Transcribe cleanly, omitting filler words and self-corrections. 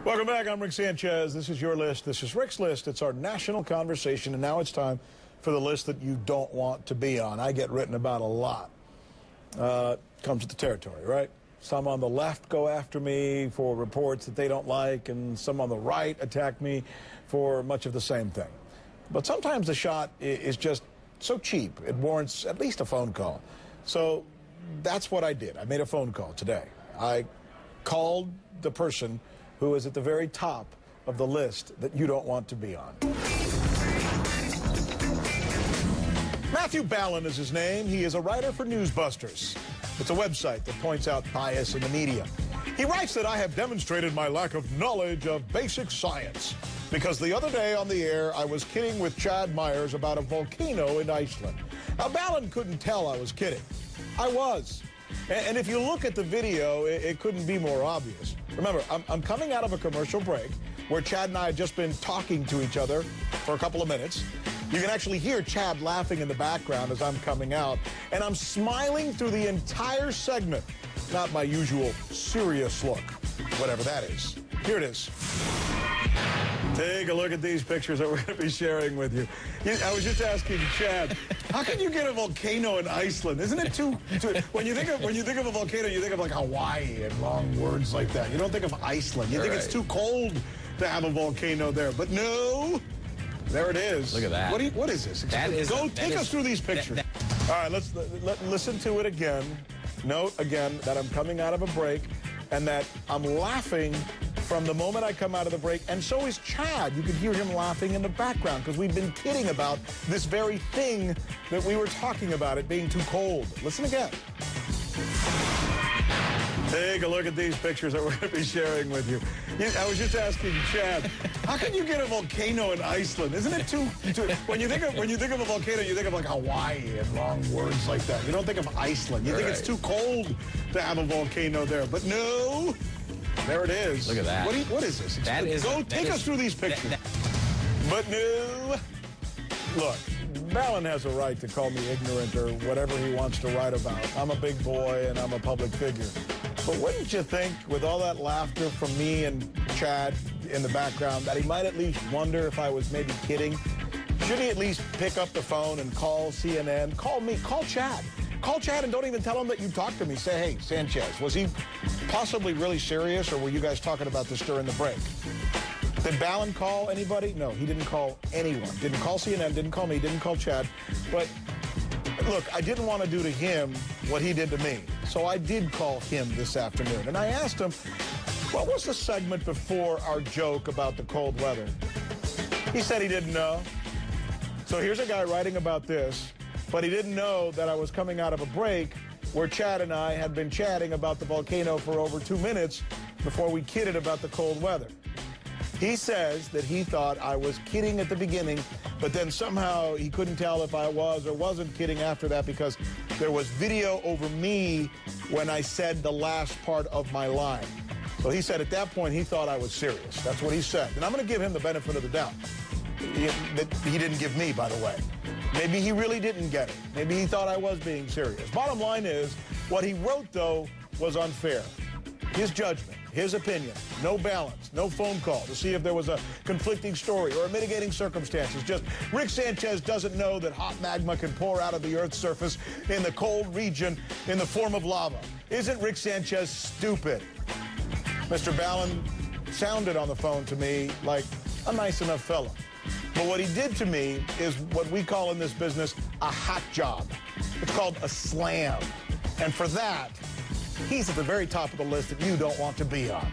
Welcome back. I'm Rick Sanchez. This is your list. This is Rick's list. It's our national conversation, and now it's time for the list that you don't want to be on. I get written about a lot. Comes with the territory, right? Some on the left go after me for reports that they don't like, and some on the right attack me for much of the same thing. But sometimes the shot is just so cheap, it warrants at least a phone call. So that's what I did. I made a phone call today. I called the person who is at the very top of the list that you don't want to be on. Matthew Ballin is his name. He is a writer for Newsbusters. It's a website that points out bias in the media. He writes that I have demonstrated my lack of knowledge of basic science because the other day on the air I was kidding with Chad Myers about a volcano in Iceland. Now, Ballin couldn't tell I was kidding. I was. And if you look at the video, it couldn't be more obvious. Remember, I'm coming out of a commercial break where Chad and I had just been talking to each other for a couple of minutes. You can actually hear Chad laughing in the background as I'm coming out. And I'm smiling through the entire segment. Not my usual serious look, whatever that is. Here it is. Take a look at these pictures that we're going to be sharing with you. I was just asking Chad, how can you get a volcano in Iceland? Isn't it too when you think of a volcano, you think of like Hawaii and long words like that. You don't think of Iceland. You think it's too cold to have a volcano there. But no, there it is. Look at that. What is this? Take us through these pictures. All right, let's listen to it again. Note again that I'm coming out of a break and that I'm laughing from the moment I come out of the break, and so is Chad. You can hear him laughing in the background because we've been kidding about this very thing that we were talking about, it being too cold. Listen again. Take a look at these pictures that we're going to be sharing with you. I was just asking Chad, how can you get a volcano in Iceland? Isn't it too when you think of a volcano, you think of like Hawaii and long words like that. You don't think of Iceland. You think it's too cold to have a volcano there. But no, there it is. Look at that. What is this? Take us through these pictures. But no, look, Ballin has a right to call me ignorant or whatever he wants to write about. I'm a big boy and I'm a public figure. But wouldn't you think, with all that laughter from me and Chad in the background, that he might at least wonder if I was maybe kidding? Should he at least pick up the phone and call CNN? Call me. Call Chad. Call Chad and don't even tell him that you talked to me. Say, hey, Sanchez, was he possibly really serious, or were you guys talking about this during the break? Did Ballin call anybody? No, he didn't call anyone. Didn't call CNN, didn't call me, didn't call Chad. But look, I didn't want to do to him what he did to me. So I did call him this afternoon. And I asked him, what was the segment before our joke about the cold weather? He said he didn't know. So here's a guy writing about this, but he didn't know that I was coming out of a break where Chad and I had been chatting about the volcano for over 2 minutes before we kidded about the cold weather. He says that he thought I was kidding at the beginning, but then somehow he couldn't tell if I was or wasn't kidding after that because there was video over me when I said the last part of my line. So he said at that point he thought I was serious. That's what he said. And I'm going to give him the benefit of the doubt. That he didn't give me, by the way. Maybe he really didn't get it. Maybe he thought I was being serious. Bottom line is, what he wrote, though, was unfair. His judgment, his opinion, no balance, no phone call to see if there was a conflicting story or a mitigating circumstances. Just Rick Sanchez doesn't know that hot magma can pour out of the Earth's surface in the cold region in the form of lava. Isn't Rick Sanchez stupid? Mr. Ballin sounded on the phone to me like a nice enough fella. But what he did to me is what we call in this business a hot job. It's called a slam. And for that, he's at the very top of the list that you don't want to be on.